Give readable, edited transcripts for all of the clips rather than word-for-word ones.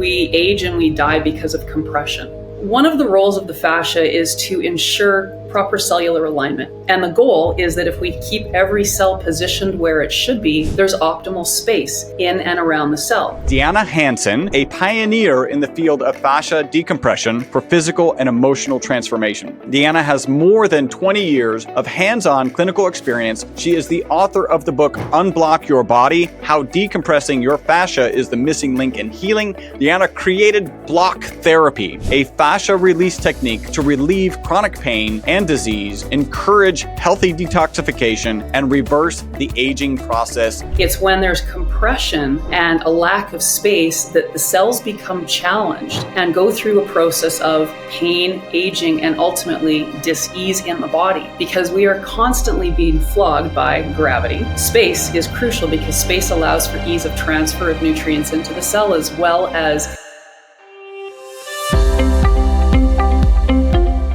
We age and we die because of compression. One of the roles of the fascia is to ensure proper cellular alignment. And the goal is that if we keep every cell positioned where it should be, there's optimal space in and around the cell. Deanna Hansen, a pioneer in the field of fascia decompression for physical and emotional transformation. Deanna has more than 20 years of hands-on clinical experience. She is the author of the book Unblock Your Body: How Decompressing Your Fascia is the Missing Link in Healing. Deanna created block therapy, a fascia release technique to relieve chronic pain and disease, encourage healthy detoxification, and reverse the aging process. It's when there's compression and a lack of space that the cells become challenged and go through a process of pain, aging, and ultimately dis-ease in the body, because we are constantly being flogged by gravity. Space is crucial because space allows for ease of transfer of nutrients into the cell, as well as...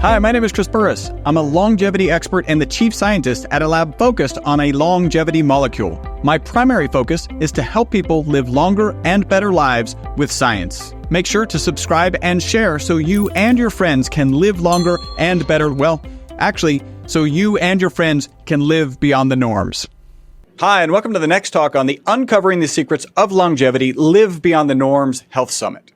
Hi, my name is Chris Burris. I'm a longevity expert and the chief scientist at a lab focused on a longevity molecule. My primary focus is to help people live longer and better lives with science. Make sure to subscribe and share so you and your friends can live longer and better. Well, actually, so you and your friends can live beyond the norms. Hi, and welcome to the next talk on the Uncovering the Secrets of Longevity, Live Beyond the Norms Health Summit.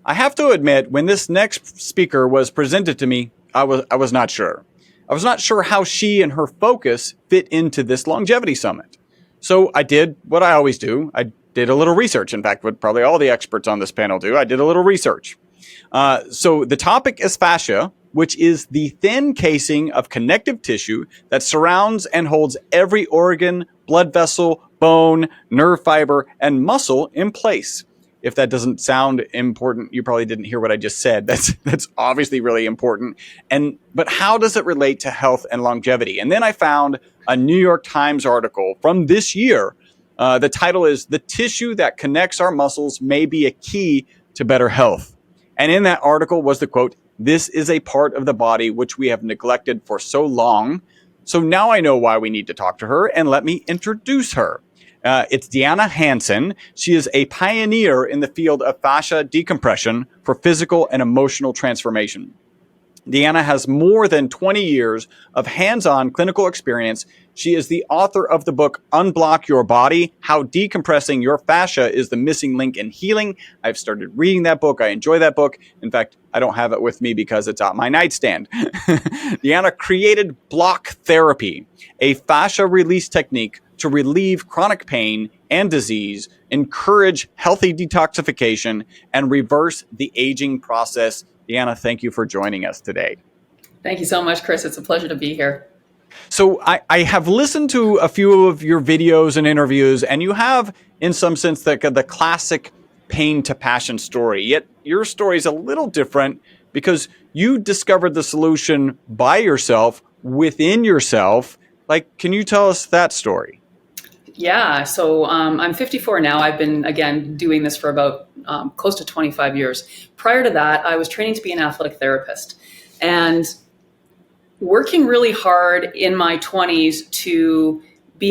I have to admit, when this next speaker was presented to me, I was not sure. I was not sure how she and her focus fit into this longevity summit. So I did what I always do. I did a little research. In fact, what probably all the experts on this panel do. I did a little research. So the topic is fascia, which is the thin casing of connective tissue that surrounds and holds every organ, blood vessel, bone, nerve fiber, and muscle in place. If that doesn't sound important, you probably didn't hear what I just said. That's obviously really important. But how does it relate to health and longevity? And then I found a New York Times article from this year. The title is "The Tissue That Connects Our Muscles May Be a Key to Better Health." And in that article was the quote, "This is a part of the body which we have neglected for so long. So now I know why we need to talk to her, and let me introduce her." It's Deanna Hansen. She is a pioneer in the field of fascia decompression for physical and emotional transformation. Deanna has more than 20 years of hands-on clinical experience. She is the author of the book Unblock Your Body: How Decompressing Your Fascia is the Missing Link in Healing. I've started reading that book. I enjoy that book. In fact, I don't have it with me because it's on my nightstand. Deanna created block therapy, a fascia release technique to relieve chronic pain and disease, encourage healthy detoxification, and reverse the aging process. Deanna, thank you for joining us today. Thank you so much, Chris. It's a pleasure to be here. So I have listened to a few of your videos and interviews, and you have, in some sense, the classic pain to passion story. Yet your story is a little different because you discovered the solution by yourself, within yourself. Can you tell us that story? Yeah, so I'm 54 now. I've been, again, doing this for about close to 25 years. Prior to that, I was training to be an athletic therapist and working really hard in my 20s to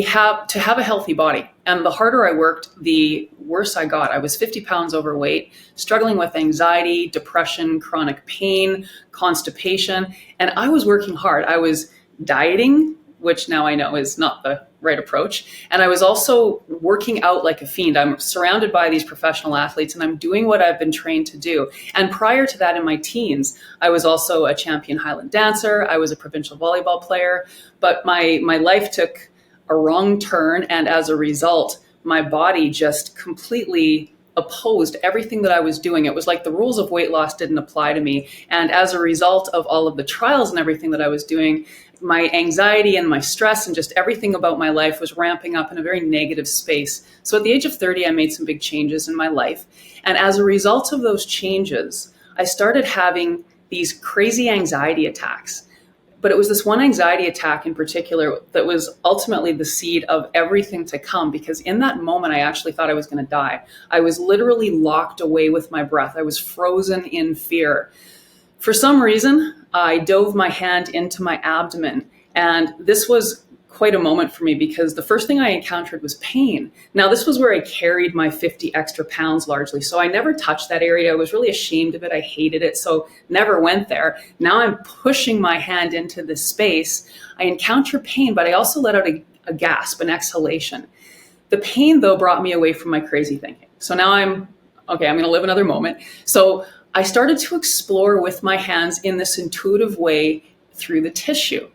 have a healthy body. And the harder I worked, the worse I got. I was 50 pounds overweight, struggling with anxiety, depression, chronic pain, constipation, and I was working hard. I was dieting, which now I know is not the right approach. And I was also working out like a fiend. I'm surrounded by these professional athletes and I'm doing what I've been trained to do. And prior to that, in my teens, I was also a champion Highland dancer. I was a provincial volleyball player, but my life took a wrong turn. And as a result, my body just completely opposed everything that I was doing. It was like the rules of weight loss didn't apply to me. And as a result of all of the trials and everything that I was doing, my anxiety and my stress and just everything about my life was ramping up in a very negative space. So at the age of 30, I made some big changes in my life. And as a result of those changes, I started having these crazy anxiety attacks. But it was this one anxiety attack in particular that was ultimately the seed of everything to come, because in that moment, I actually thought I was going to die. I was literally locked away with my breath. I was frozen in fear. For some reason, I dove my hand into my abdomen, and this was quite a moment for me because the first thing I encountered was pain. Now, this was where I carried my 50 extra pounds largely. So I never touched that area. I was really ashamed of it. I hated it. So never went there. Now I'm pushing my hand into this space. I encounter pain, but I also let out a gasp, an exhalation. The pain, though, brought me away from my crazy thinking. So now I'm going to live another moment. So I started to explore with my hands in this intuitive way through the tissue.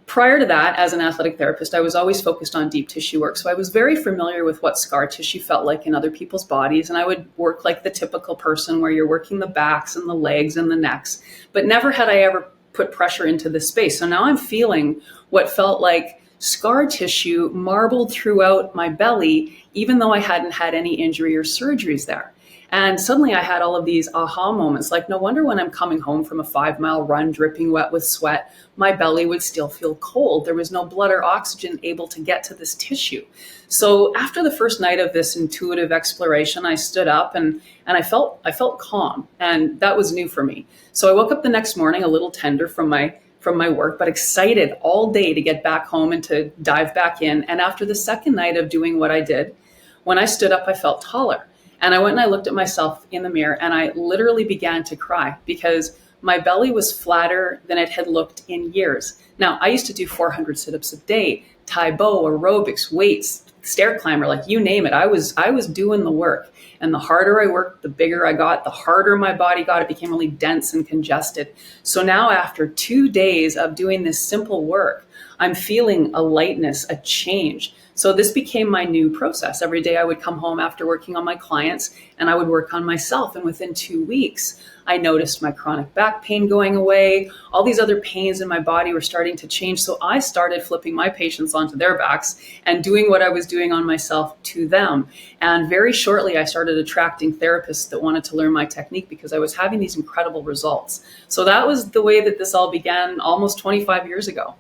Prior to that, as an athletic therapist, I was always focused on deep tissue work. So I was very familiar with what scar tissue felt like in other people's bodies. And I would work like the typical person where you're working the backs and the legs and the necks. But never had I ever put pressure into this space. So now I'm feeling what felt like scar tissue marbled throughout my belly, even though I hadn't had any injury or surgeries there. And suddenly I had all of these aha moments, like no wonder when I'm coming home from a 5-mile run, dripping wet with sweat, my belly would still feel cold. There was no blood or oxygen able to get to this tissue. So after the first night of this intuitive exploration, I stood up and I felt calm, and that was new for me. So I woke up the next morning a little tender from my work, but excited all day to get back home and to dive back in. And after the second night of doing what I did, when I stood up, I felt taller. And I went and I looked at myself in the mirror and I literally began to cry because my belly was flatter than it had looked in years. Now, I used to do 400 sit-ups a day, Tae Bo, aerobics, weights, stair climber, like you name it. I was doing the work. And the harder I worked, the bigger I got, the harder my body got. It became really dense and congested. So now after 2 days of doing this simple work, I'm feeling a lightness, a change. So this became my new process. Every day I would come home after working on my clients and I would work on myself. And within 2 weeks, I noticed my chronic back pain going away. All these other pains in my body were starting to change. So I started flipping my patients onto their backs and doing what I was doing on myself to them. And very shortly, I started attracting therapists that wanted to learn my technique because I was having these incredible results. So that was the way that this all began almost 25 years ago.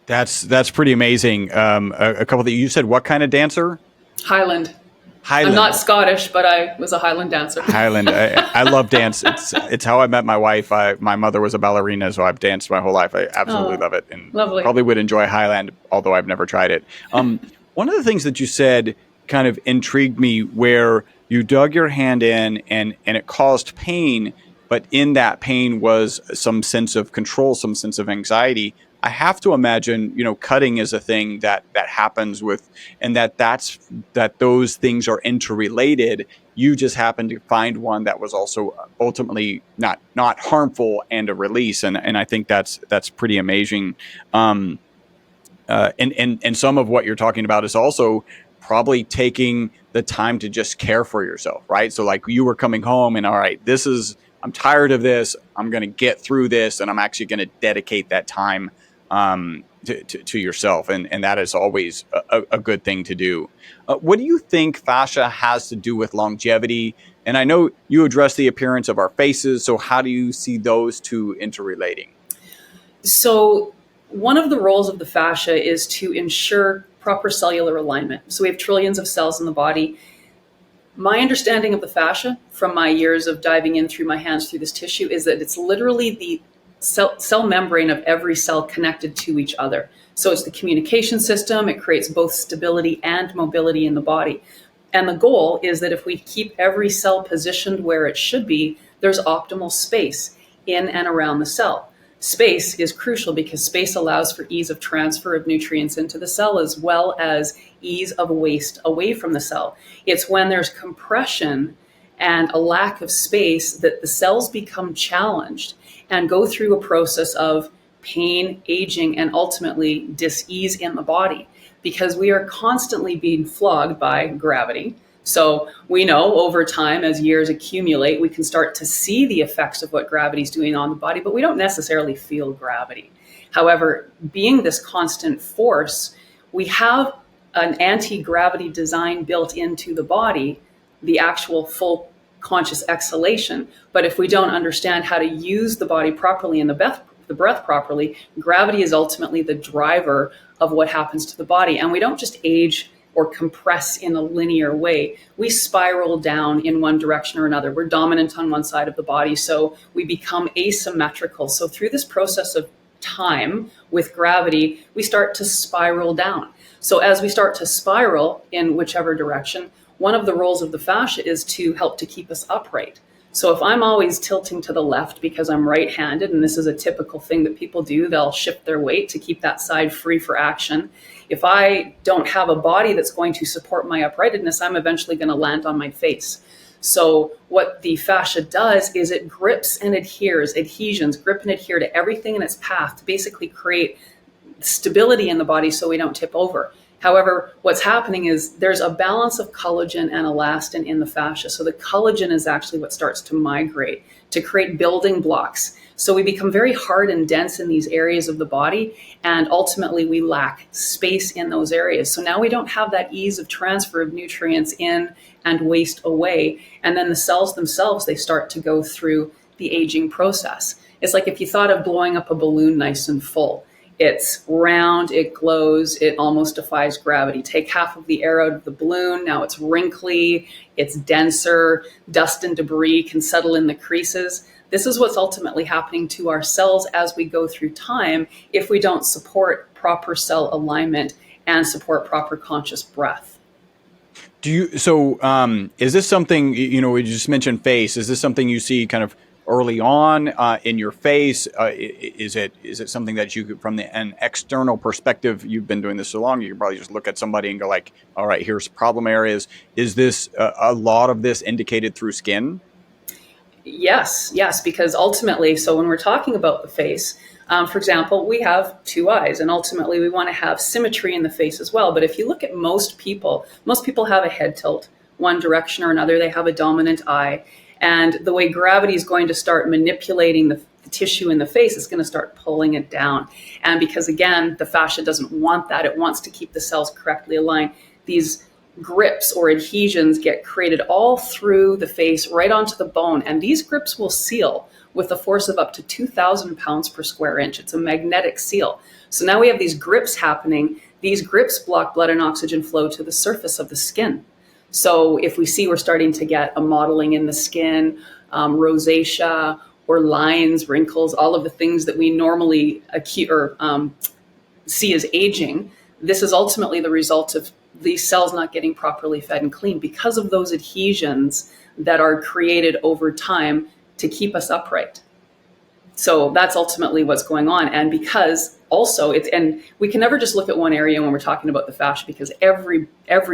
That's pretty amazing. A couple that you said, what kind of dancer? Highland. I'm not Scottish, but I was a Highland dancer. Highland. I love dance. It's how I met my wife. My mother was a ballerina, so I've danced my whole life. I absolutely love it, and lovely. Probably would enjoy Highland, although I've never tried it. One of the things that you said kind of intrigued me, where you dug your hand in and it caused pain, but in that pain was some sense of control, some sense of anxiety. I have to imagine, cutting is a thing that happens with, and that those things are interrelated. You just happen to find one that was also ultimately not harmful and a release, and I think that's pretty amazing. And some of what you're talking about is also probably taking the time to just care for yourself, right? So like you were coming home and all right, I'm tired of this. I'm going to get through this, and I'm actually going to dedicate that time to yourself. And that is always a good thing to do. What do you think fascia has to do with longevity? And I know you address the appearance of our faces. So how do you see those two interrelating? So one of the roles of the fascia is to ensure proper cellular alignment. So we have trillions of cells in the body. My understanding of the fascia from my years of diving in through my hands through this tissue is that it's literally the cell membrane of every cell connected to each other. So it's the communication system. It creates both stability and mobility in the body. And the goal is that if we keep every cell positioned where it should be, there's optimal space in and around the cell. Space is crucial because space allows for ease of transfer of nutrients into the cell as well as ease of waste away from the cell. It's when there's compression and a lack of space that the cells become challenged and go through a process of pain, aging, and ultimately dis-ease in the body, because we are constantly being flogged by gravity. So we know over time, as years accumulate, we can start to see the effects of what gravity is doing on the body, but we don't necessarily feel gravity. However, being this constant force, we have an anti-gravity design built into the body, the actual full conscious exhalation. But if we don't understand how to use the body properly and the breath properly, gravity is ultimately the driver of what happens to the body. And we don't just age or compress in a linear way. We spiral down in one direction or another. We're dominant on one side of the body, so we become asymmetrical. So through this process of time with gravity, we start to spiral down. So as we start to spiral in whichever direction, one of the roles of the fascia is to help to keep us upright. So if I'm always tilting to the left because I'm right-handed, and this is a typical thing that people do, they'll shift their weight to keep that side free for action. If I don't have a body that's going to support my uprightness, I'm eventually going to land on my face. So what the fascia does is it grips and adhesions grip and adhere to everything in its path to basically create stability in the body so we don't tip over. However, what's happening is there's a balance of collagen and elastin in the fascia. So the collagen is actually what starts to migrate to create building blocks. So we become very hard and dense in these areas of the body, and ultimately we lack space in those areas. So now we don't have that ease of transfer of nutrients in and waste away. And then the cells themselves, they start to go through the aging process. It's like if you thought of blowing up a balloon nice and full. It's round, it glows, it almost defies gravity. Take half of the air out of the balloon, now it's wrinkly, it's denser, dust and debris can settle in the creases. This is what's ultimately happening to our cells as we go through time if we don't support proper cell alignment and support proper conscious breath. Is this something, we just mentioned face, is this something you see kind of early on in your face? Is it something that you could, from an external perspective, you've been doing this so long, you can probably just look at somebody and go like, all right, here's problem areas. Is this a lot of this indicated through skin? Yes, because ultimately, so when we're talking about the face, for example, we have two eyes, and ultimately we want to have symmetry in the face as well. But if you look at most people have a head tilt one direction or another. They have a dominant eye. And the way gravity is going to start manipulating the tissue in the face, is going to start pulling it down. And because, again, the fascia doesn't want that. It wants to keep the cells correctly aligned. These grips or adhesions get created all through the face, right onto the bone. And these grips will seal with a force of up to 2,000 pounds per square inch. It's a magnetic seal. So now we have these grips happening. These grips block blood and oxygen flow to the surface of the skin. So if we see we're starting to get a mottling in the skin, rosacea, or lines, wrinkles, all of the things that we normally see as aging, this is ultimately the result of these cells not getting properly fed and clean because of those adhesions that are created over time to keep us upright. So that's ultimately what's going on. And because also and we can never just look at one area when we're talking about the fascia, because every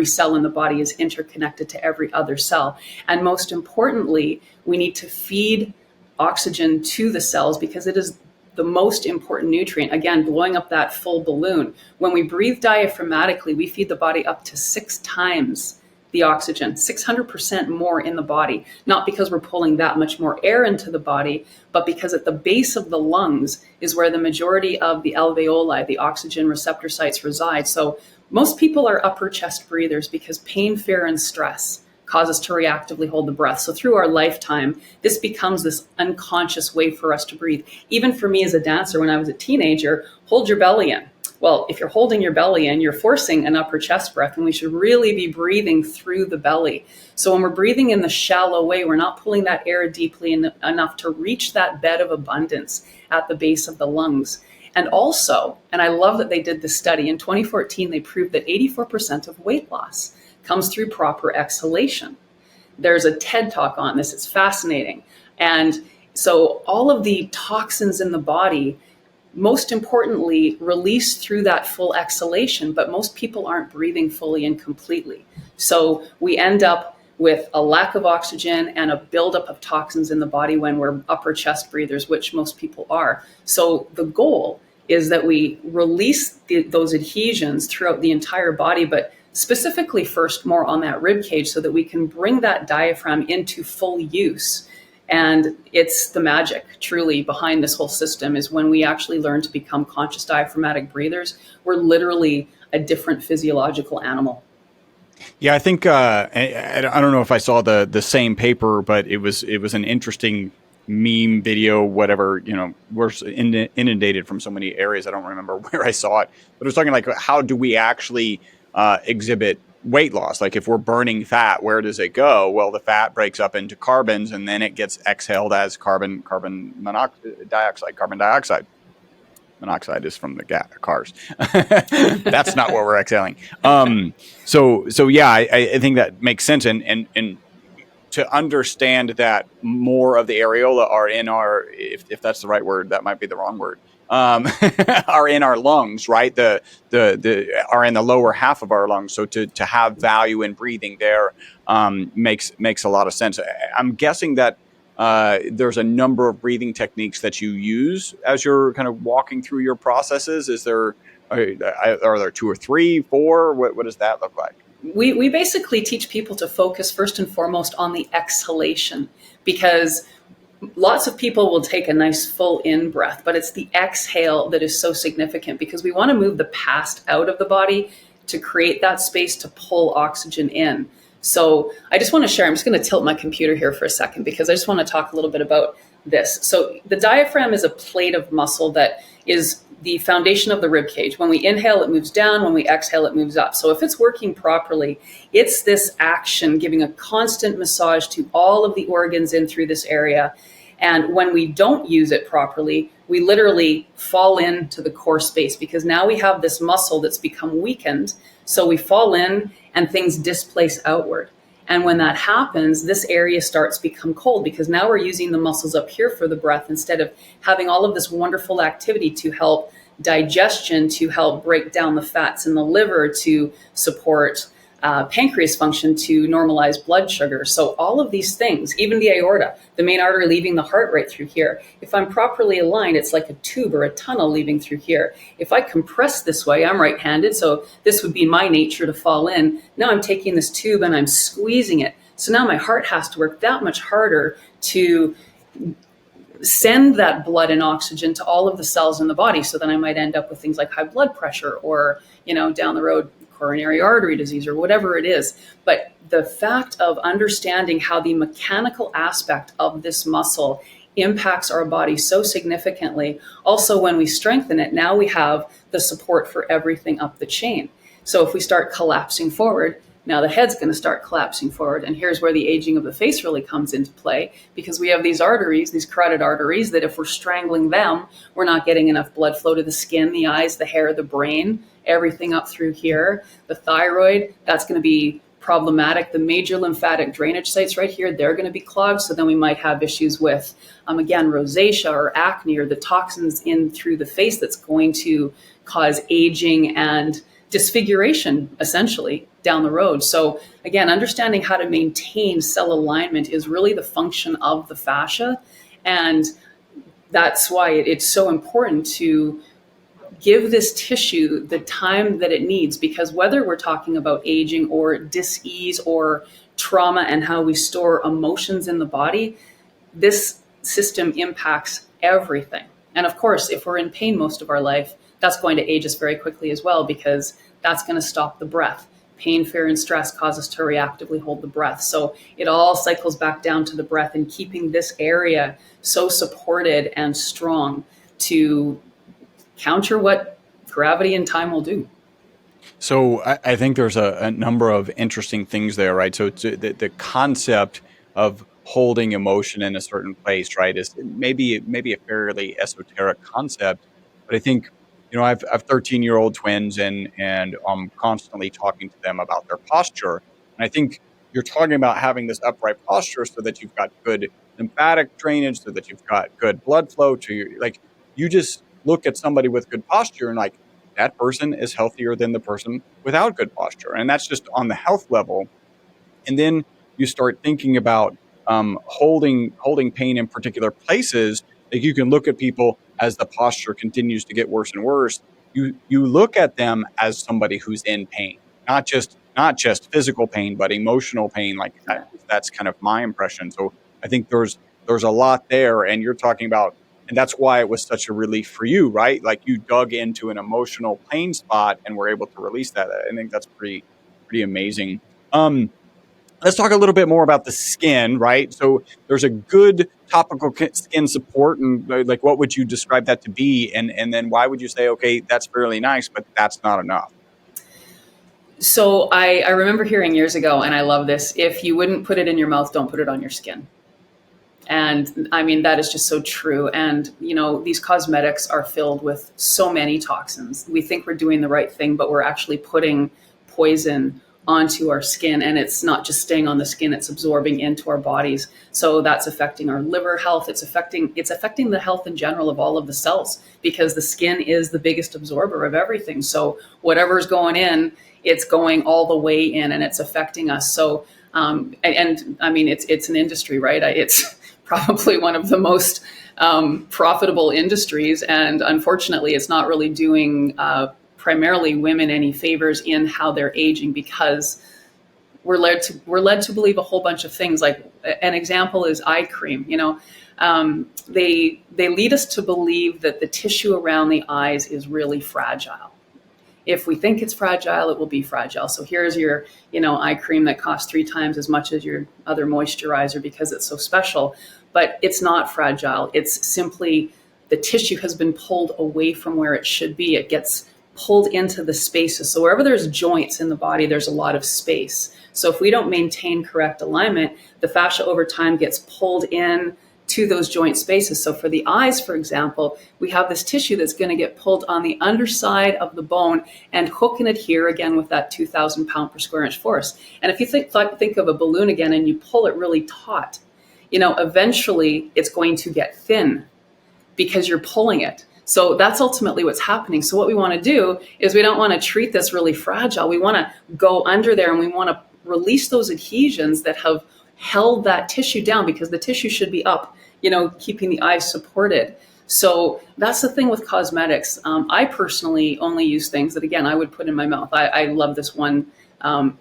cell in the body is interconnected to every other cell. And most importantly, we need to feed oxygen to the cells because it is the most important nutrient. Again, blowing up that full balloon. When we breathe diaphragmatically, we feed the body up to 6 times the oxygen, 600% more in the body, not because we're pulling that much more air into the body, but because at the base of the lungs is where the majority of the alveoli, the oxygen receptor sites, reside. So most people are upper chest breathers because pain, fear, and stress cause us to reactively hold the breath. So through our lifetime, this becomes this unconscious way for us to breathe. Even for me as a dancer, when I was a teenager, hold your belly in. Well, if you're holding your belly in, you're forcing an upper chest breath, and we should really be breathing through the belly. So when we're breathing in the shallow way, we're not pulling that air deeply enough to reach that bed of abundance at the base of the lungs. And also, and I love that they did this study, in 2014, they proved that 84% of weight loss comes through proper exhalation. There's a TED Talk on this. It's fascinating. And so all of the toxins in the body, most importantly, release through that full exhalation, but most people aren't breathing fully and completely. So we end up with a lack of oxygen and a buildup of toxins in the body when we're upper chest breathers, which most people are. So the goal is that we release those adhesions throughout the entire body, but specifically first more on that rib cage so that we can bring that diaphragm into full use. And it's the magic truly behind this whole system is when we actually learn to become conscious diaphragmatic breathers, we're literally a different physiological animal. Yeah, I think I don't know if I saw the same paper, but it was an interesting meme video, whatever, we're inundated from so many areas. I don't remember where I saw it, but it was talking like, how do we actually exhibit weight loss? Like if we're burning fat, where does it go? Well, the fat breaks up into carbons and then it gets exhaled as carbon dioxide. monoxide is from the cars. That's not what we're exhaling. So yeah, I think that makes sense. And to understand that more of the areola are in our, if that's the right word, that might be the wrong word, are in our lungs, right? The are in the lower half of our lungs. So to have value in breathing there makes a lot of sense. I'm guessing that there's a number of breathing techniques that you use as you're kind of walking through your processes. Are there 2 or 3, 4? What does that look like? We basically teach people to focus first and foremost on the exhalation, because lots of people will take a nice full in breath, but it's the exhale that is so significant, because we want to move the past out of the body to create that space to pull oxygen in. So I just want to share, I'm just going to tilt my computer here for a second, because I just want to talk a little bit about this. So the diaphragm is a plate of muscle that is the foundation of the rib cage. When we inhale, it moves down. When we exhale, it moves up. So if it's working properly, it's this action giving a constant massage to all of the organs in through this area. And when we don't use it properly, we literally fall into the core space, because now we have this muscle that's become weakened. So we fall in and things displace outward. And when that happens, this area starts to become cold, because now we're using the muscles up here for the breath instead of having all of this wonderful activity to help digestion, to help break down the fats in the liver, to support pancreas function, to normalize blood sugar. So all of these things, even the aorta, the main artery leaving the heart right through here, if I'm properly aligned, it's like a tube or a tunnel leaving through here. If I compress this way, I'm right-handed, so this would be my nature to fall in. Now I'm taking this tube and I'm squeezing it. So now my heart has to work that much harder to send that blood and oxygen to all of the cells in the body. So then I might end up with things like high blood pressure, or, down the road, coronary artery disease, or whatever it is. But the fact of understanding how the mechanical aspect of this muscle impacts our body so significantly. Also, when we strengthen it, now we have the support for everything up the chain. So if we start collapsing forward, now the head's going to start collapsing forward. And here's where the aging of the face really comes into play, because we have these arteries, these carotid arteries, that if we're strangling them, we're not getting enough blood flow to the skin, the eyes, the hair, the brain, everything up through here. The thyroid, that's going to be problematic. The major lymphatic drainage sites right here, they're going to be clogged. So then we might have issues with, again, rosacea or acne, or the toxins in through the face that's going to cause aging and disfiguration, essentially, down the road. So again, understanding how to maintain cell alignment is really the function of the fascia. And that's why it's so important to give this tissue the time that it needs, because whether we're talking about aging or dis-ease or trauma and how we store emotions in the body, this system impacts everything. And of course, if we're in pain most of our life, that's going to age us very quickly as well, because that's going to stop the breath. Pain, fear, and stress cause us to reactively hold the breath. So it all cycles back down to the breath, and keeping this area so supported and strong to counter what gravity and time will do. So I think there's a number of interesting things there, right? So the concept of holding emotion in a certain place, right, is maybe a fairly esoteric concept, but I think, I've 13-year-old twins, and I'm constantly talking to them about their posture. And I think you're talking about having this upright posture so that you've got good lymphatic drainage, so that you've got good blood flow to your, you just look at somebody with good posture and that person is healthier than the person without good posture. And that's just on the health level. And then you start thinking about holding pain in particular places. Like, you can look at people as the posture continues to get worse and worse. You look at them as somebody who's in pain, not just physical pain, but emotional pain. That's kind of my impression. So I think there's a lot there, and you're talking about, and that's why it was such a relief for you, right? Like, you dug into an emotional pain spot and were able to release that. I think that's pretty amazing. Let's talk a little bit more about the skin, right? So there's a good topical skin support, and what would you describe that to be? And then why would you say, okay, that's fairly nice, but that's not enough? So I remember hearing years ago, and I love this: if you wouldn't put it in your mouth, don't put it on your skin. And I mean, that is just so true. And, these cosmetics are filled with so many toxins. We think we're doing the right thing, but we're actually putting poison onto our skin, and it's not just staying on the skin, it's absorbing into our bodies. So that's affecting our liver health. It's affecting the health in general of all of the cells, because the skin is the biggest absorber of everything. So whatever's going in, it's going all the way in, and it's affecting us. So and I mean, it's an industry, right? It's probably one of the most profitable industries, and unfortunately it's not really doing primarily women any favors in how they're aging, because we're led to believe a whole bunch of things. Like an example is eye cream. They lead us to believe that the tissue around the eyes is really fragile. If we think it's fragile, it will be fragile. So here's your eye cream that costs 3 times as much as your other moisturizer because it's so special. But it's not fragile. It's simply the tissue has been pulled away from where it should be. It gets pulled into the spaces. So wherever there's joints in the body, there's a lot of space. So if we don't maintain correct alignment, the fascia over time gets pulled in to those joint spaces. So for the eyes, for example, we have this tissue that's going to get pulled on the underside of the bone and hook and adhere again with that 2,000 pound per square inch force. And if you think of a balloon again and you pull it really taut, eventually it's going to get thin because you're pulling it. So that's ultimately what's happening. So what we want to do is we don't want to treat this really fragile. We want to go under there and we want to release those adhesions that have held that tissue down, because the tissue should be up, keeping the eyes supported. So that's the thing with cosmetics. I personally only use things that, again, I would put in my mouth. I love this one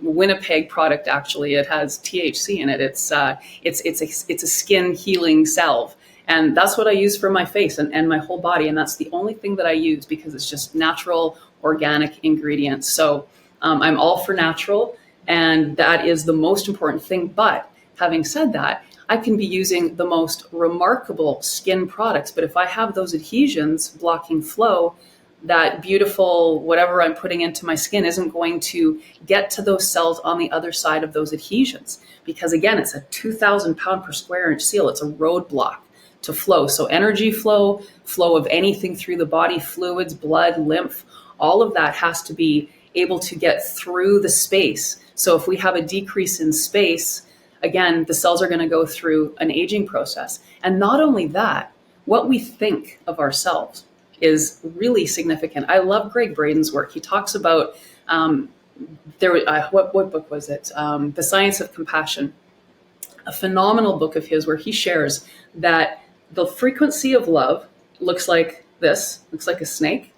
Winnipeg product. Actually, it has THC in it. It's a skin healing salve. And that's what I use for my face and my whole body. And that's the only thing that I use, because it's just natural, organic ingredients. So I'm all for natural, and that is the most important thing. But having said that, I can be using the most remarkable skin products, but if I have those adhesions blocking flow, that beautiful whatever I'm putting into my skin isn't going to get to those cells on the other side of those adhesions. Because again, it's a 2,000 pound per square inch seal. It's a roadblock to flow. So energy flow of anything through the body, fluids, blood, lymph, all of that has to be able to get through the space. So if we have a decrease in space, again, the cells are going to go through an aging process. And not only that, what we think of ourselves is really significant. I love Greg Braden's work. He talks about, what book was it? The Science of Compassion, a phenomenal book of his where he shares that the frequency of love looks like this, looks like a snake,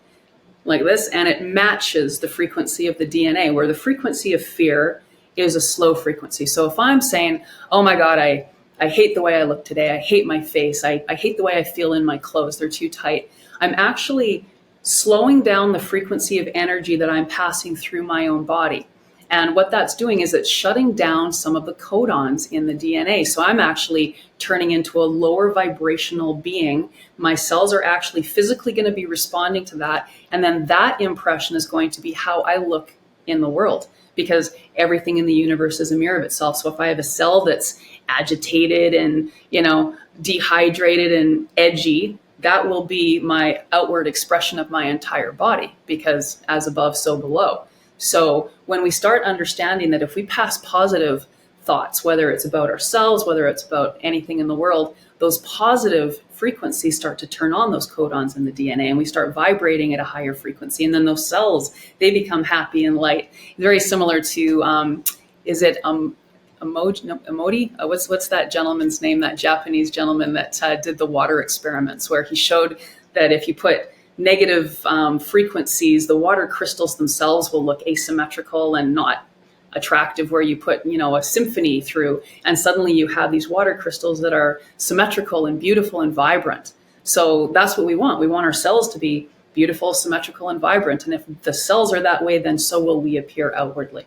like this, and it matches the frequency of the DNA, where the frequency of fear is a slow frequency. So if I'm saying, oh my God, I hate the way I look today, I hate my face, I hate the way I feel in my clothes, they're too tight, I'm actually slowing down the frequency of energy that I'm passing through my own body. And what that's doing is it's shutting down some of the codons in the DNA. So I'm actually turning into a lower vibrational being. My cells are actually physically going to be responding to that. And then that impression is going to be how I look in the world, because everything in the universe is a mirror of itself. So if I have a cell that's agitated and, dehydrated and edgy, that will be my outward expression of my entire body, because as above, so below. So when we start understanding that if we pass positive thoughts, whether it's about ourselves, whether it's about anything in the world, those positive frequencies start to turn on those codons in the DNA, and we start vibrating at a higher frequency. And then those cells, they become happy and light. Very similar to, Emoti? What's that gentleman's name, that Japanese gentleman that did the water experiments, where he showed that if you put negative frequencies, the water crystals themselves will look asymmetrical and not attractive, where you put, a symphony through, and suddenly you have these water crystals that are symmetrical and beautiful and vibrant. So that's what we want. We want our cells to be beautiful, symmetrical, and vibrant. And if the cells are that way, then so will we appear outwardly.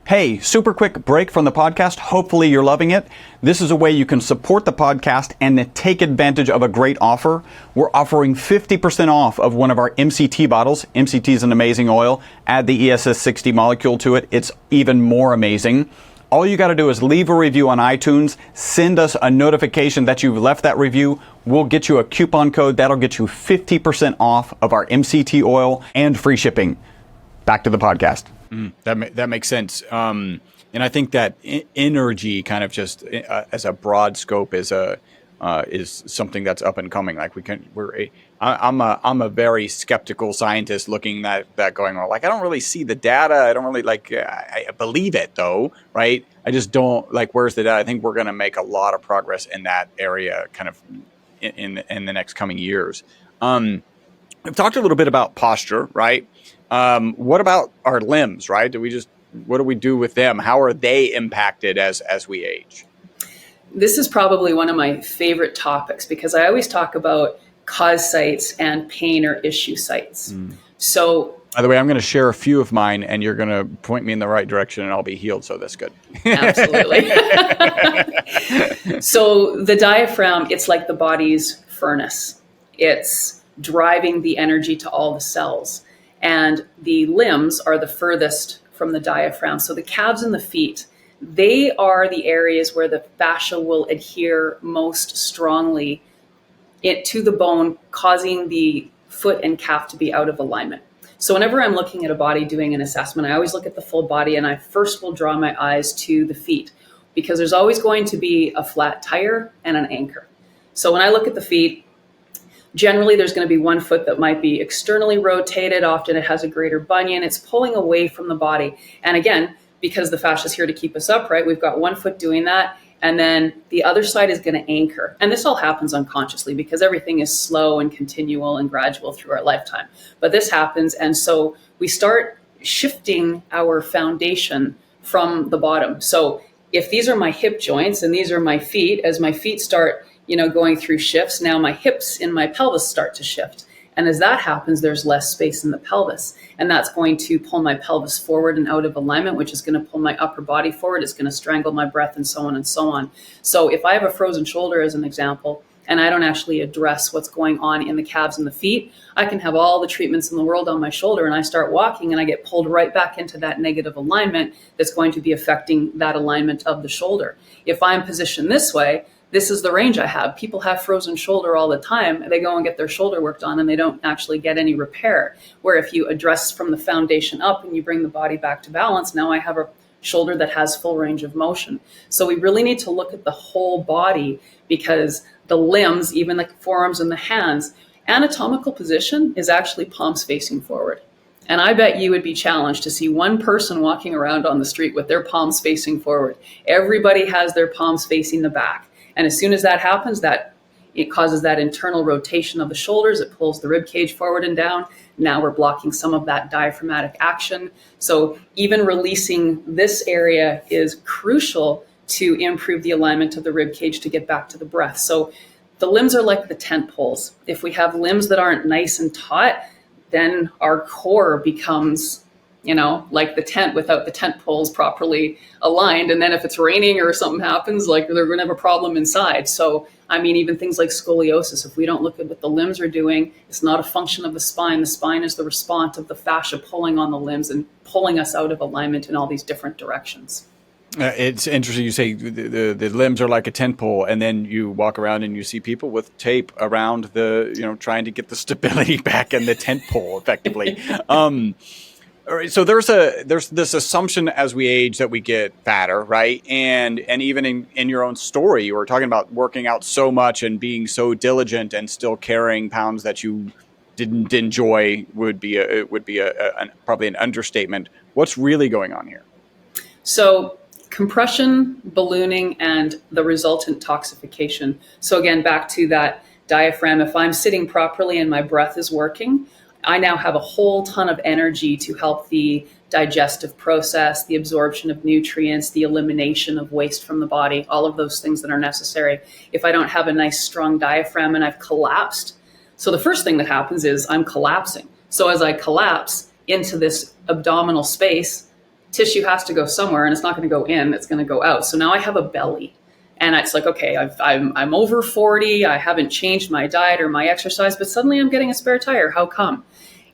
Hey, super quick break from the podcast. Hopefully you're loving it. This is a way you can support the podcast and take advantage of a great offer. We're offering 50% off of one of our MCT bottles. MCT is an amazing oil. Add the ESS60 molecule to it. It's even more amazing. All you got to do is leave a review on iTunes, send us a notification that you've left that review. We'll get you a coupon code that'll get you 50% off of our MCT oil and free shipping. Back to the podcast. That makes sense. And I think that energy kind of just as a broad scope is something that's up and coming. Like I'm a very skeptical scientist looking at that going, well, like, I don't really see the data. I don't really I believe it though, right? I just don't where's the data? I think we're going to make a lot of progress in that area kind of in the next coming years. We've talked a little bit about posture, right? What about our limbs, right? What do we do with them? How are they impacted as we age? This is probably one of my favorite topics because I always talk about cause sites and pain or issue sites. So, by the way, I'm going to share a few of mine and you're going to point me in the right direction and I'll be healed. So that's good. Absolutely. So the diaphragm, it's like the body's furnace. It's driving the energy to all the cells. And the limbs are the furthest from the diaphragm. So the calves and the feet, they are the areas where the fascia will adhere most strongly to the bone, causing the foot and calf to be out of alignment. So whenever I'm looking at a body doing an assessment, I always look at the full body and I first will draw my eyes to the feet because there's always going to be a flat tire and an anchor. So when I look at the feet, generally there's going to be one foot that might be externally rotated. Often it has a greater bunion. It's pulling away from the body. And again, because the fascia is here to keep us upright, we've got one foot doing that. And then the other side is going to anchor. And this all happens unconsciously because everything is slow and continual and gradual through our lifetime. But this happens. And so we start shifting our foundation from the bottom. So if these are my hip joints and these are my feet, as my feet start, going through shifts, now my hips in my pelvis start to shift. And as that happens, there's less space in the pelvis. And that's going to pull my pelvis forward and out of alignment, which is going to pull my upper body forward. It's going to strangle my breath and so on and so on. So if I have a frozen shoulder, as an example, and I don't actually address what's going on in the calves and the feet, I can have all the treatments in the world on my shoulder and I start walking and I get pulled right back into that negative alignment that's going to be affecting that alignment of the shoulder. If I'm positioned this way, this is the range I have. People have frozen shoulder all the time. They go and get their shoulder work done and they don't actually get any repair. Where if you address from the foundation up and you bring the body back to balance, now I have a shoulder that has full range of motion. So we really need to look at the whole body because the limbs, even the forearms and the hands, anatomical position is actually palms facing forward. And I bet you would be challenged to see one person walking around on the street with their palms facing forward. Everybody has their palms facing the back. And as soon as that happens, it causes that internal rotation of the shoulders. It pulls the rib cage forward and down. Now we're blocking some of that diaphragmatic action. So even releasing this area is crucial to improve the alignment of the rib cage to get back to the breath. So the limbs are like the tent poles. If we have limbs that aren't nice and taut, then our core becomes like the tent without the tent poles properly aligned. And then if it's raining or something happens, they're going to have a problem inside. So, even things like scoliosis, if we don't look at what the limbs are doing, it's not a function of the spine. The spine is the response of the fascia pulling on the limbs and pulling us out of alignment in all these different directions. It's interesting you say the limbs are like a tent pole, and then you walk around and you see people with tape around trying to get the stability back in the tent pole effectively. So there's this assumption as we age that we get fatter, right? And even in your own story, you were talking about working out so much and being so diligent and still carrying pounds that you didn't enjoy would be probably an understatement. What's really going on here? So compression, ballooning, and the resultant toxification. So again, back to that diaphragm, if I'm sitting properly and my breath is working, I now have a whole ton of energy to help the digestive process, the absorption of nutrients, the elimination of waste from the body, all of those things that are necessary. If I don't have a nice strong diaphragm and I've collapsed, so the first thing that happens is I'm collapsing. So as I collapse into this abdominal space, tissue has to go somewhere and it's not going to go in, it's going to go out. So now I have a belly. And it's like, okay, I'm over 40. I haven't changed my diet or my exercise, but suddenly I'm getting a spare tire. How come?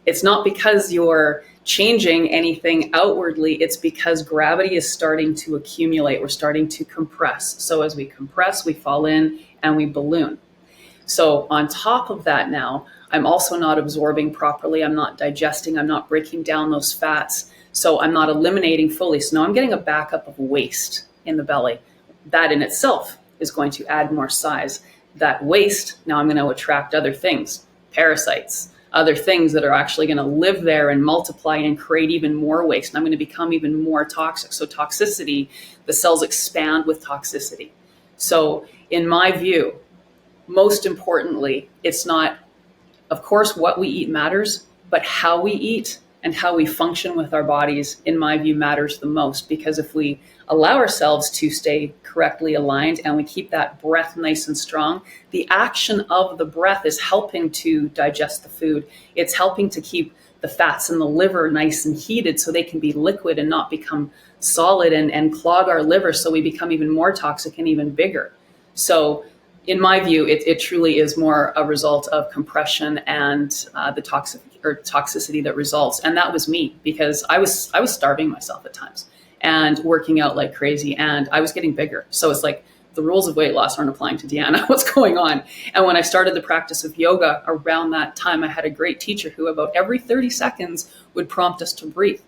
It's not because you're changing anything outwardly, it's because gravity is starting to accumulate. We're starting to compress. So as we compress, we fall in and we balloon. So on top of that now, I'm also not absorbing properly. I'm not digesting. I'm not breaking down those fats. So I'm not eliminating fully. So now I'm getting a backup of waste in the belly. That in itself is going to add more size. That waste, now I'm going to attract other things, parasites, other things that are actually going to live there and multiply and create even more waste. And I'm going to become even more toxic. So toxicity, the cells expand with toxicity. So in my view, most importantly, it's not, of course, what we eat matters, but how we eat and how we function with our bodies, in my view, matters the most. Because if we allow ourselves to stay correctly aligned and we keep that breath nice and strong, the action of the breath is helping to digest the food. It's helping to keep the fats in the liver nice and heated so they can be liquid and not become solid and clog our liver so we become even more toxic and even bigger. So in my view, it truly is more a result of compression and the toxicity that results. And that was me, because I was starving myself at times and working out like crazy, and I was getting bigger. So it's like the rules of weight loss aren't applying to Deanna. What's going on? And when I started the practice of yoga around that time, I had a great teacher who about every 30 seconds would prompt us to breathe.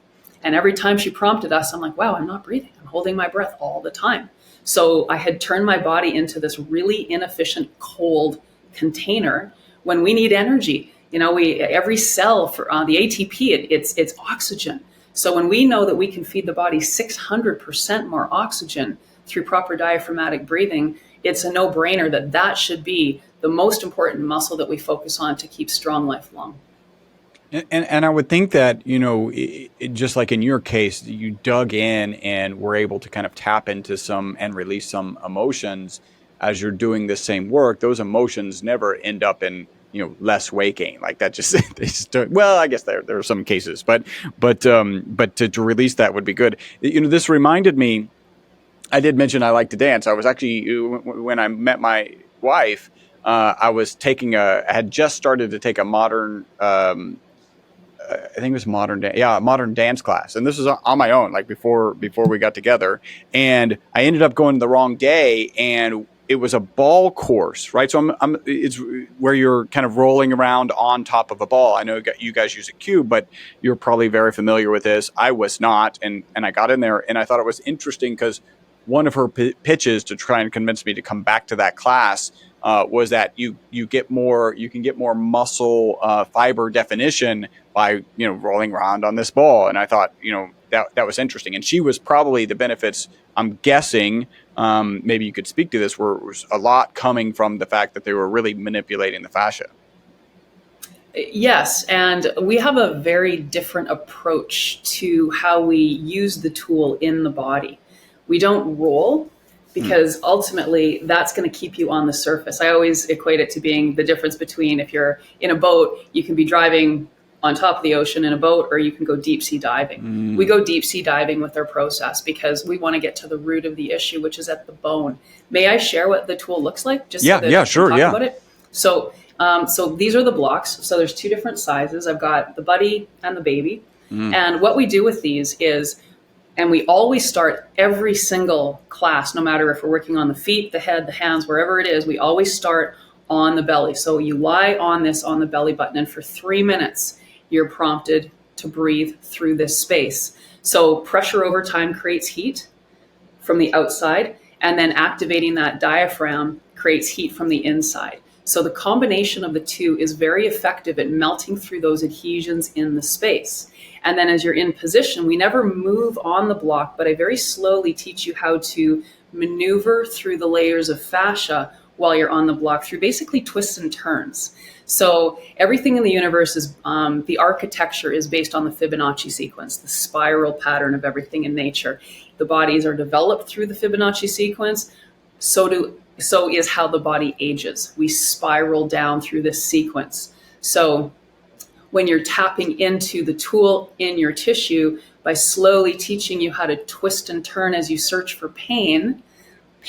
And every time she prompted us, I'm like, wow, I'm not breathing. I'm holding my breath all the time. So I had turned my body into this really inefficient cold container when we need energy. You know, every cell for the ATP, it's oxygen. So when we know that we can feed the body 600% more oxygen through proper diaphragmatic breathing, it's a no-brainer that should be the most important muscle that we focus on to keep strong lifelong. And I would think that, you know, just like in your case, you dug in and were able to kind of tap into some and release some emotions as you're doing the same work. Those emotions never end up in, you know, less weight gain. Like that just, well, I guess there are some cases, but to release that would be good. You know, this reminded me, I did mention I like to dance. I was actually, when I met my wife, I had just started to take a modern, I think it was modern dance class. And this was on my own, like before we got together. And I ended up going the wrong day, and it was a ball course, right? So it's where you're kind of rolling around on top of a ball. I know you guys use a cube, but you're probably very familiar with this. I was not. And I got in there and I thought it was interesting because one of her pitches to try and convince me to come back to that class was that you can get more muscle fiber definition by, you know, rolling around on this ball. And I thought, you know, that was interesting. And she was probably the benefits, I'm guessing, maybe you could speak to this, was a lot coming from the fact that they were really manipulating the fascia. Yes, and we have a very different approach to how we use the tool in the body. We don't roll, because ultimately that's going to keep you on the surface. I always equate it to being the difference between, if you're in a boat, you can be driving on top of the ocean in a boat, or you can go deep sea diving. We go deep sea diving with our process because we want to get to the root of the issue, which is at the bone. May I share what the tool looks like? Just so that yeah, sure, talk yeah. About it? So these are the blocks. So there's two different sizes. I've got the buddy and the baby. And what we do with these is, and we always start every single class, no matter if we're working on the feet, the head, the hands, wherever it is, we always start on the belly. So you lie on the belly button, and for 3 minutes, you're prompted to breathe through this space. So pressure over time creates heat from the outside, and then activating that diaphragm creates heat from the inside. So the combination of the two is very effective at melting through those adhesions in the space. And then as you're in position, we never move on the block, but I very slowly teach you how to maneuver through the layers of fascia while you're on the block through basically twists and turns. So everything in the universe is, the architecture is based on the Fibonacci sequence, the spiral pattern of everything in nature. The bodies are developed through the Fibonacci sequence. So is how the body ages. We spiral down through this sequence. So when you're tapping into the tool in your tissue, by slowly teaching you how to twist and turn as you search for pain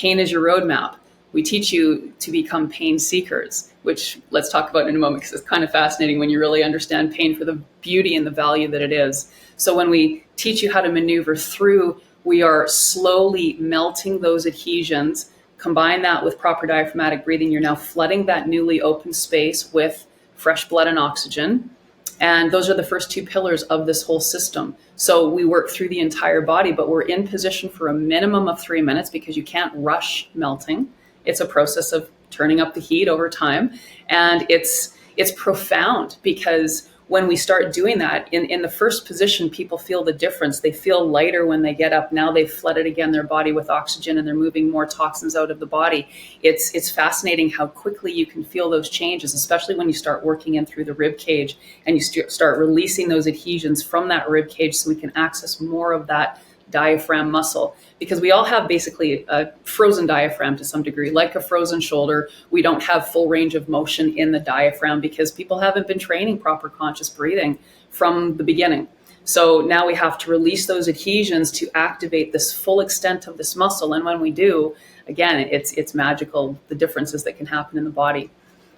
is your roadmap. We teach you to become pain seekers, which let's talk about in a moment, because it's kind of fascinating when you really understand pain for the beauty and the value that it is. So when we teach you how to maneuver through, we are slowly melting those adhesions. Combine that with proper diaphragmatic breathing, you're now flooding that newly open space with fresh blood and oxygen. And those are the first two pillars of this whole system. So we work through the entire body, but we're in position for a minimum of 3 minutes because you can't rush melting. It's a process of turning up the heat over time. And it's profound, because when we start doing that, in the first position, people feel the difference. They feel lighter when they get up. Now they've flooded again their body with oxygen and they're moving more toxins out of the body. It's fascinating how quickly you can feel those changes, especially when you start working in through the rib cage and you start releasing those adhesions from that rib cage so we can access more of that diaphragm muscle, because we all have basically a frozen diaphragm to some degree. Like a frozen shoulder, we don't have full range of motion in the diaphragm because people haven't been training proper conscious breathing from the beginning. So now we have to release those adhesions to activate this full extent of this muscle. And when we do, again, it's magical, the differences that can happen in the body.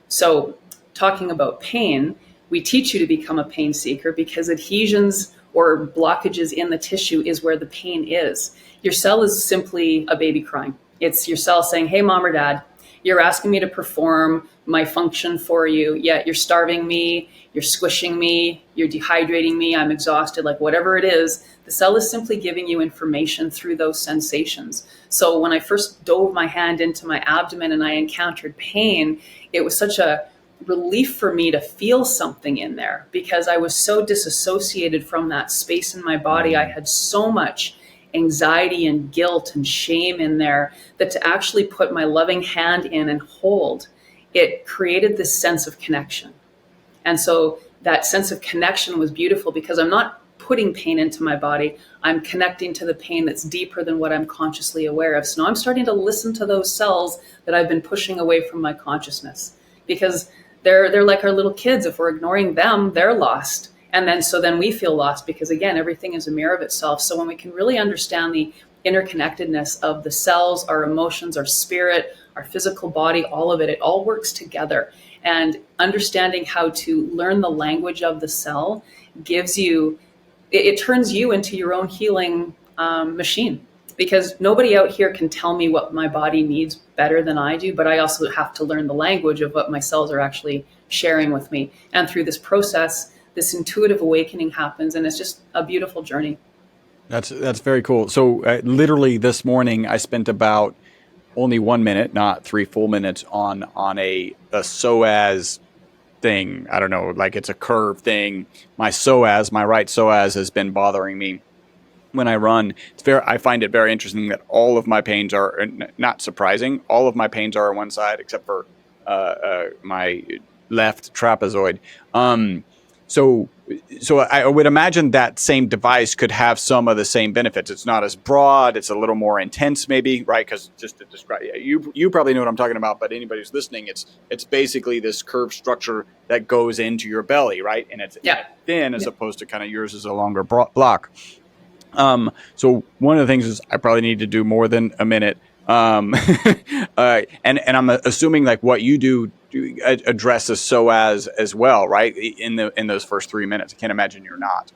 So talking about pain, we teach you to become a pain seeker because adhesions or blockages in the tissue is where the pain is. Your cell is simply a baby crying. It's your cell saying, hey, mom or dad, you're asking me to perform my function for you, yet you're starving me, you're squishing me, you're dehydrating me, I'm exhausted, like whatever it is, the cell is simply giving you information through those sensations. So when I first dove my hand into my abdomen and I encountered pain, it was such a relief for me to feel something in there because I was so disassociated from that space in my body. I had so much anxiety and guilt and shame in there that to actually put my loving hand in and hold, it created this sense of connection. And so that sense of connection was beautiful because I'm not putting pain into my body. I'm connecting to the pain that's deeper than what I'm consciously aware of. So now I'm starting to listen to those cells that I've been pushing away from my consciousness, because they're like our little kids. If we're ignoring them, they're lost. And then we feel lost because, again, everything is a mirror of itself. So when we can really understand the interconnectedness of the cells, our emotions, our spirit, our physical body, all of it, it all works together. And understanding how to learn the language of the cell gives you, it turns you into your own healing machine. Because nobody out here can tell me what my body needs better than I do, but I also have to learn the language of what my cells are actually sharing with me. And through this process, this intuitive awakening happens, and it's just a beautiful journey. That's very cool. So literally this morning, I spent about only 1 minute, not 3 full minutes, on a psoas thing. I don't know, like it's a curve thing. My psoas, my right psoas, has been bothering me when I run. I find it very interesting that all of my pains are, not surprising, all of my pains are on one side except for my left trapezoid. So I would imagine that same device could have some of the same benefits. It's not as broad. It's a little more intense, maybe, right? Because just to describe, you probably know what I'm talking about, but anybody who's listening, it's basically this curved structure that goes into your belly, right? And it's thin as opposed to kind of yours is a longer block. So one of the things is I probably need to do more than a minute. And I'm assuming like what you do addresses psoas as well, right? In those first 3 minutes. I can't imagine you're not.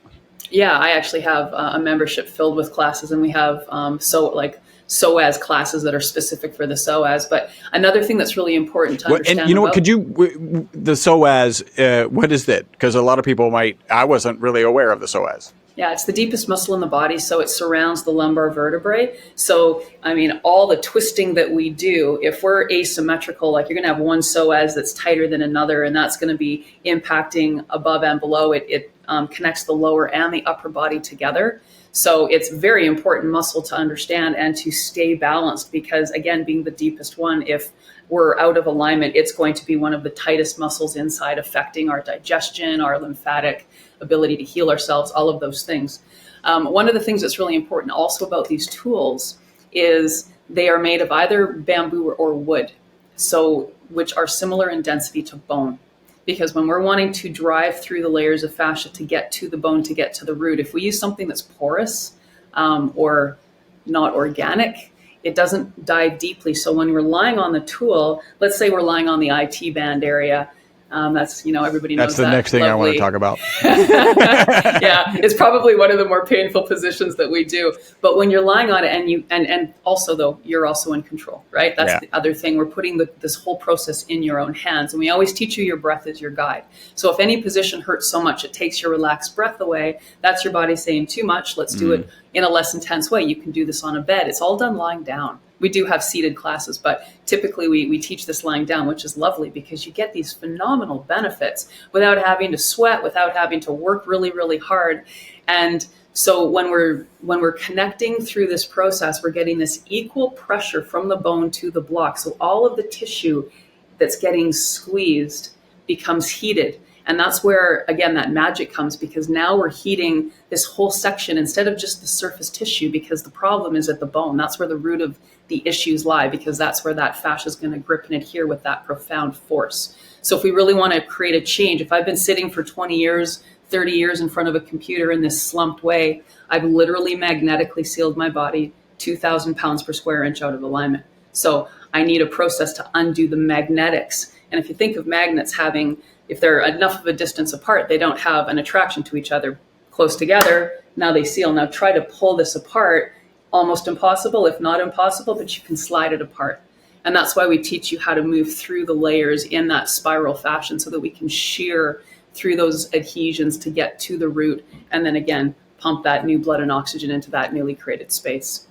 Yeah, I actually have a membership filled with classes, and we have psoas classes that are specific for the psoas. But another thing that's really important to understand. And you know what? Could you the psoas? What is that? Because a lot of people I wasn't really aware of the psoas. Yeah, it's the deepest muscle in the body, so it surrounds the lumbar vertebrae. So, I mean, all the twisting that we do, if we're asymmetrical, like you're going to have one psoas that's tighter than another, and that's going to be impacting above and below. It connects the lower and the upper body together. So it's very important muscle to understand and to stay balanced because, again, being the deepest one, if we're out of alignment, it's going to be one of the tightest muscles inside, affecting our digestion, our lymphatic ability to heal ourselves, all of those things. One of the things that's really important also about these tools is they are made of either bamboo or wood, so which are similar in density to bone. Because when we're wanting to drive through the layers of fascia to get to the bone, to get to the root, if we use something that's porous or not organic, it doesn't dive deeply. So when we're lying on the tool, let's say we're lying on the IT band area, that's, everybody knows That's the next thing I want to talk about. Yeah, it's probably one of the more painful positions that we do. But when you're lying on it, and also though, you're also in control, right? That's the other thing. We're putting this whole process in your own hands, and we always teach you your breath is your guide. So if any position hurts so much it takes your relaxed breath away, that's your body saying too much. Let's do it in a less intense way. You can do this on a bed. It's all done lying down. We do have seated classes, but typically we teach this lying down, which is lovely because you get these phenomenal benefits without having to sweat, without having to work really, really hard. And so when we're connecting through this process, we're getting this equal pressure from the bone to the block. So all of the tissue that's getting squeezed becomes heated. And that's where, again, that magic comes, because now we're heating this whole section instead of just the surface tissue, because the problem is at the bone. That's where the root of the issues lie, because that's where that fascia is going to grip and adhere with that profound force. So if we really want to create a change, if I've been sitting for 20 years, 30 years in front of a computer in this slumped way, I've literally magnetically sealed my body 2,000 pounds per square inch out of alignment. So I need a process to undo the magnetics. And if you think of magnets having, if they're enough of a distance apart, they don't have an attraction to each other. Close together, now they seal. Now try to pull this apart. Almost impossible, if not impossible, but you can slide it apart. And that's why we teach you how to move through the layers in that spiral fashion so that we can shear through those adhesions to get to the root, and then again, pump that new blood and oxygen into that newly created space.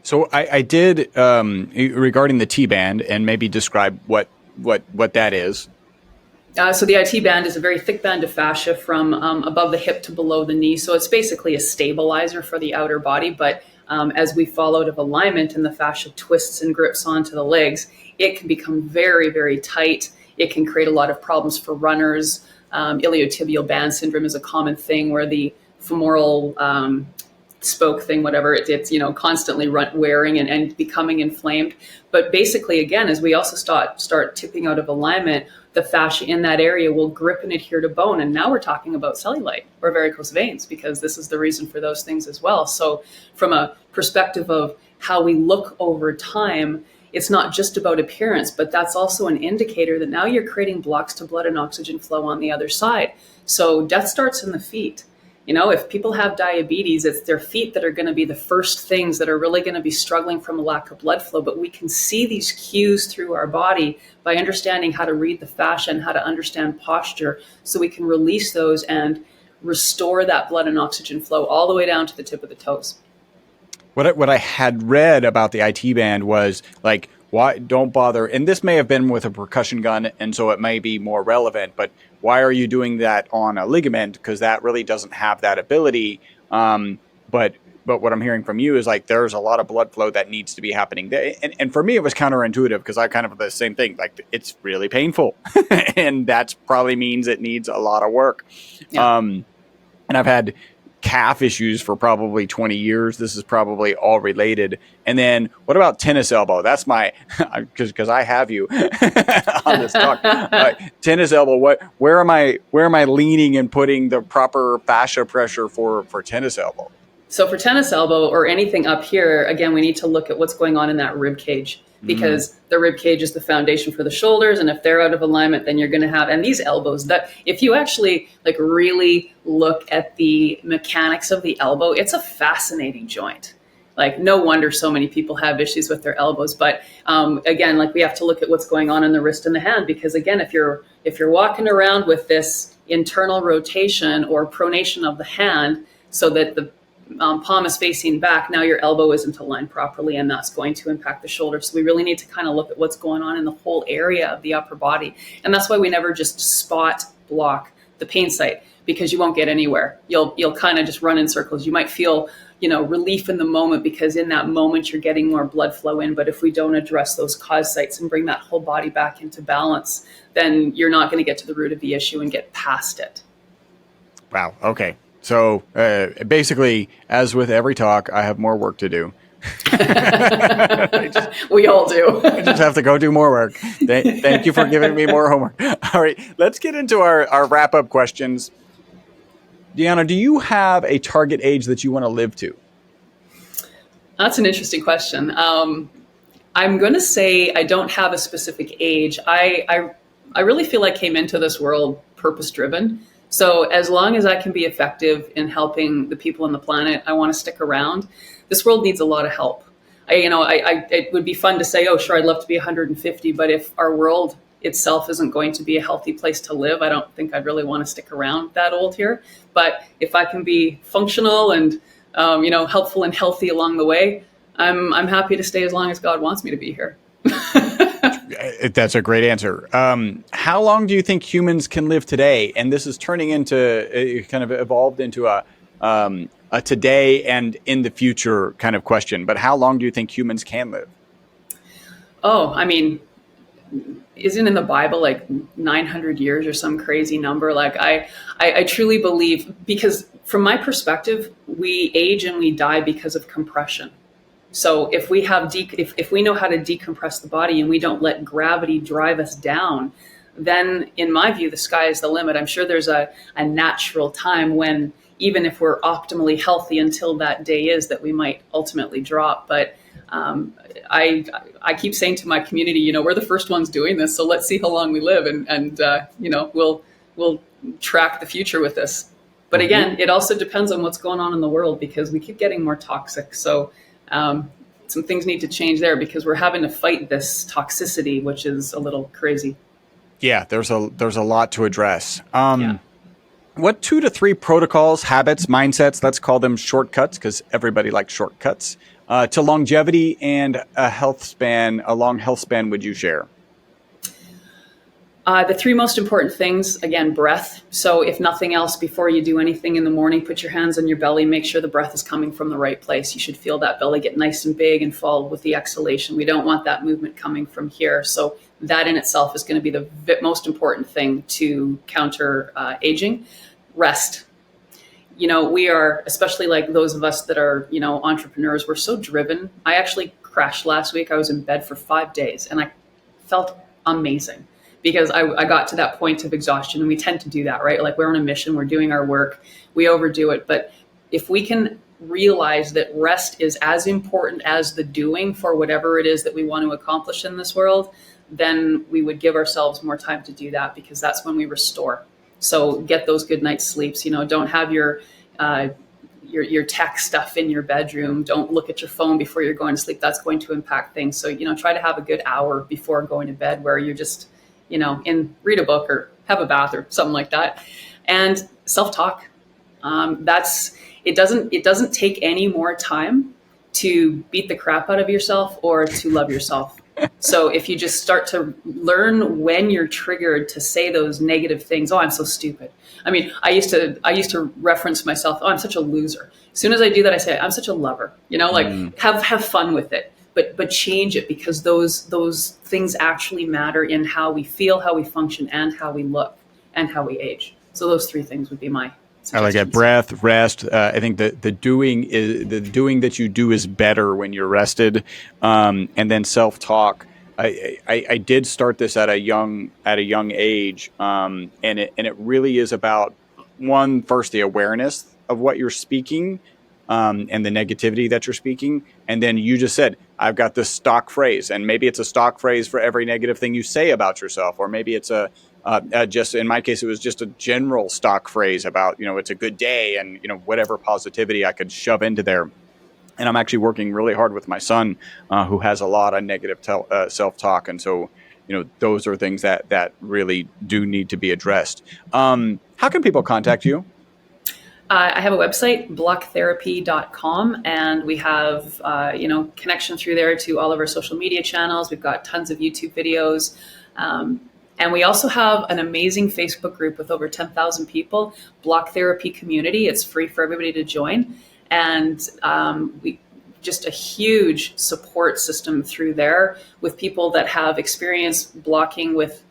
So I did, regarding the T-band, and maybe describe what that is. So the IT band is a very thick band of fascia from above the hip to below the knee. So it's basically a stabilizer for the outer body. But as we fall out of alignment and the fascia twists and grips onto the legs, it can become very, very tight. It can create a lot of problems for runners. Iliotibial band syndrome is a common thing where the femoral spoke thing, whatever, it's constantly wearing and becoming inflamed. But basically, again, as we also start tipping out of alignment, the fascia in that area will grip and adhere to bone. And now we're talking about cellulite or varicose veins, because this is the reason for those things as well. So from a perspective of how we look over time, it's not just about appearance, but that's also an indicator that now you're creating blocks to blood and oxygen flow on the other side. So death starts in the feet. If people have diabetes, it's their feet that are going to be the first things that are really going to be struggling from a lack of blood flow. But we can see these cues through our body by understanding how to read the fascia and how to understand posture, so we can release those and restore that blood and oxygen flow all the way down to the tip of the toes. What I had read about the IT band was like, why don't bother? And this may have been with a percussion gun, and so it may be more relevant, but why are you doing that on a ligament? Because that really doesn't have that ability. But what I'm hearing from you is like, there's a lot of blood flow that needs to be happening there. And for me, it was counterintuitive, because I kind of the same thing, like it's really painful and that probably means it needs a lot of work. Yeah. And I've had calf issues for probably 20 years. This is probably all related. And then what about tennis elbow? That's my, because I have you on this talk. Tennis elbow. Where am I leaning and putting the proper fascia pressure for tennis elbow? So for tennis elbow or anything up here, again, we need to look at what's going on in that rib cage, because the rib cage is the foundation for the shoulders. And if they're out of alignment, then you're going to have, and these elbows, that if you actually like really look at the mechanics of the elbow, it's a fascinating joint. Like, no wonder so many people have issues with their elbows. But again, like, we have to look at what's going on in the wrist and the hand, because again, if you're walking around with this internal rotation or pronation of the hand so that the palm is facing back, now your elbow isn't aligned properly, and that's going to impact the shoulder. So we really need to kind of look at what's going on in the whole area of the upper body. And that's why we never just spot block the pain site, because you won't get anywhere. You'll kind of just run in circles. You might feel, relief in the moment, because in that moment you're getting more blood flow in. But if we don't address those cause sites and bring that whole body back into balance, then you're not going to get to the root of the issue and get past it. Wow. Okay. So basically, as with every talk, I have more work to do. We all do. I just have to go do more work. Thank you for giving me more homework. All right, let's get into our wrap-up questions. Deanna, do you have a target age that you want to live to? That's an interesting question. I'm going to say I don't have a specific age. I really feel I came into this world purpose driven. So as long as I can be effective in helping the people on the planet, I want to stick around. This world needs a lot of help. It would be fun to say, oh, sure, I'd love to be 150, but if our world itself isn't going to be a healthy place to live, I don't think I'd really want to stick around that old here. But if I can be functional and helpful and healthy along the way, I'm happy to stay as long as God wants me to be here. That's a great answer. How long do you think humans can live today? And this is turning into kind of evolved into a today and in the future kind of question. But how long do you think humans can live? Oh, I mean, isn't in the Bible like 900 years or some crazy number? Like I truly believe, because from my perspective, we age and we die because of compression. So if we have if we know how to decompress the body and we don't let gravity drive us down, then in my view, the sky is the limit. I'm sure there's a natural time when, even if we're optimally healthy until that day is, that we might ultimately drop. But I keep saying to my community, we're the first ones doing this, so let's see how long we live, and we'll track the future with this. But again, it also depends on what's going on in the world, because we keep getting more toxic. So some things need to change there, because we're having to fight this toxicity, which is a little crazy. Yeah, there's a lot to address. What 2 to 3 protocols, habits, mindsets, let's call them shortcuts, because everybody likes shortcuts, to longevity and a long health span would you share? The 3 most important things, again, breath. So if nothing else, before you do anything in the morning, put your hands on your belly, make sure the breath is coming from the right place. You should feel that belly get nice and big and fall with the exhalation. We don't want that movement coming from here. So that in itself is going to be the most important thing to counter aging. Rest. We are, especially like those of us that are, entrepreneurs, we're so driven. I actually crashed last week. I was in bed for 5 days and I felt amazing, because I got to that point of exhaustion, and we tend to do that, right? Like, we're on a mission, we're doing our work, we overdo it. But if we can realize that rest is as important as the doing for whatever it is that we want to accomplish in this world, then we would give ourselves more time to do that, because that's when we restore. So get those good night's sleeps. Don't have your tech stuff in your bedroom. Don't look at your phone before you're going to sleep. That's going to impact things. So, try to have a good hour before going to bed where you're just, read a book or have a bath or something like that. And self-talk. It doesn't take any more time to beat the crap out of yourself or to love yourself. So if you just start to learn when you're triggered to say those negative things, oh, I'm so stupid. I mean, I used to reference myself, oh, I'm such a loser. As soon as I do that, I say, I'm such a lover, have fun with it, but change it, because those things actually matter in how we feel, how we function, and how we look, and how we age. So those 3 things would be my suggestions. I like it. Breath, rest. I think the doing that you do is better when you're rested. And then self-talk. I did start this at a young age. And it really is about, first the awareness of what you're speaking, and the negativity that you're speaking. And then you just said, I've got this stock phrase, and maybe it's a stock phrase for every negative thing you say about yourself, or maybe it's just in my case, it was just a general stock phrase about, it's a good day, and, whatever positivity I could shove into there. And I'm actually working really hard with my son, who has a lot of negative self-talk. And so, those are things that really do need to be addressed. How can people contact you? I have a website, blocktherapy.com, and we have, connection through there to all of our social media channels. We've got tons of YouTube videos. And we also have an amazing Facebook group with over 10,000 people, Block Therapy Community. It's free for everybody to join. And we just a huge support system through there with people that have experience blocking with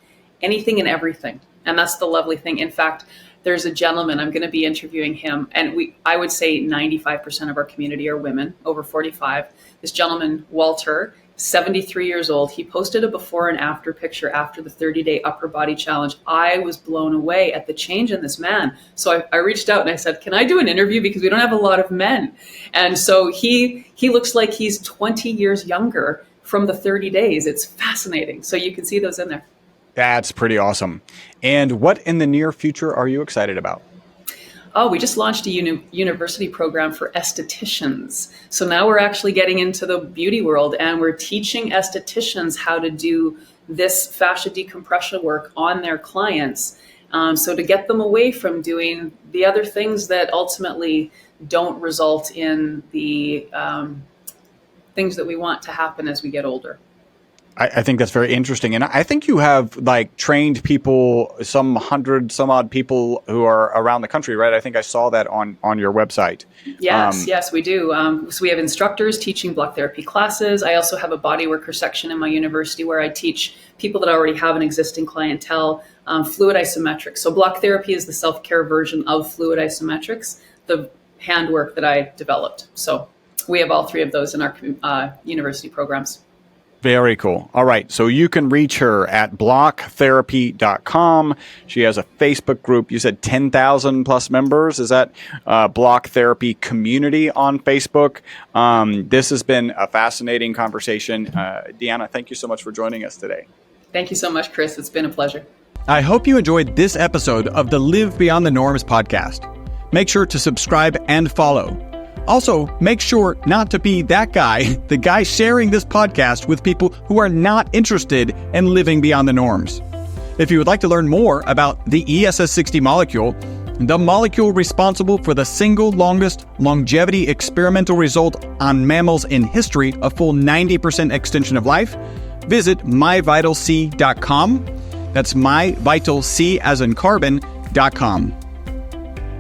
anything and everything. And that's the lovely thing. In fact, there's a gentleman, I'm going to be interviewing him, and I would say 95% of our community are women over 45. This gentleman, Walter, 73 years old. He posted a before and after picture after the 30-day upper body challenge. I was blown away at the change in this man. So I reached out and I said, can I do an interview? Because we don't have a lot of men. And so he looks like he's 20 years younger from the 30 days. It's fascinating. So you can see those in there. That's pretty awesome. And what in the near future are you excited about? Oh, we just launched a university program for estheticians. So now we're actually getting into the beauty world, and we're teaching estheticians how to do this fascia decompression work on their clients. So to get them away from doing the other things that ultimately don't result in the things that we want to happen as we get older. I think that's very interesting. And I think you have like trained people, some 100 some odd people who are around the country, right? I think I saw that on your website. Yes, we do. So we have instructors teaching block therapy classes. I also have a bodyworker section in my university where I teach people that already have an existing clientele, fluid isometrics. So block therapy is the self-care version of fluid isometrics, the handwork that I developed. So we have all three of those in our university programs. Very cool. All right. So you can reach her at blocktherapy.com. She has a Facebook group. You said 10,000 plus members. Is that Block Therapy Community on Facebook? This has been a fascinating conversation. Deanna, thank you so much for joining us today. Thank you so much, Chris. It's been a pleasure. I hope you enjoyed this episode of the Live Beyond the Norms podcast. Make sure to subscribe and follow. Also, make sure not to be that guy, the guy sharing this podcast with people who are not interested in living beyond the norms. If you would like to learn more about the ESS60 molecule, the molecule responsible for the single longest longevity experimental result on mammals in history, a full 90% extension of life, visit myvitalc.com. That's myvitalc as in carbon.com.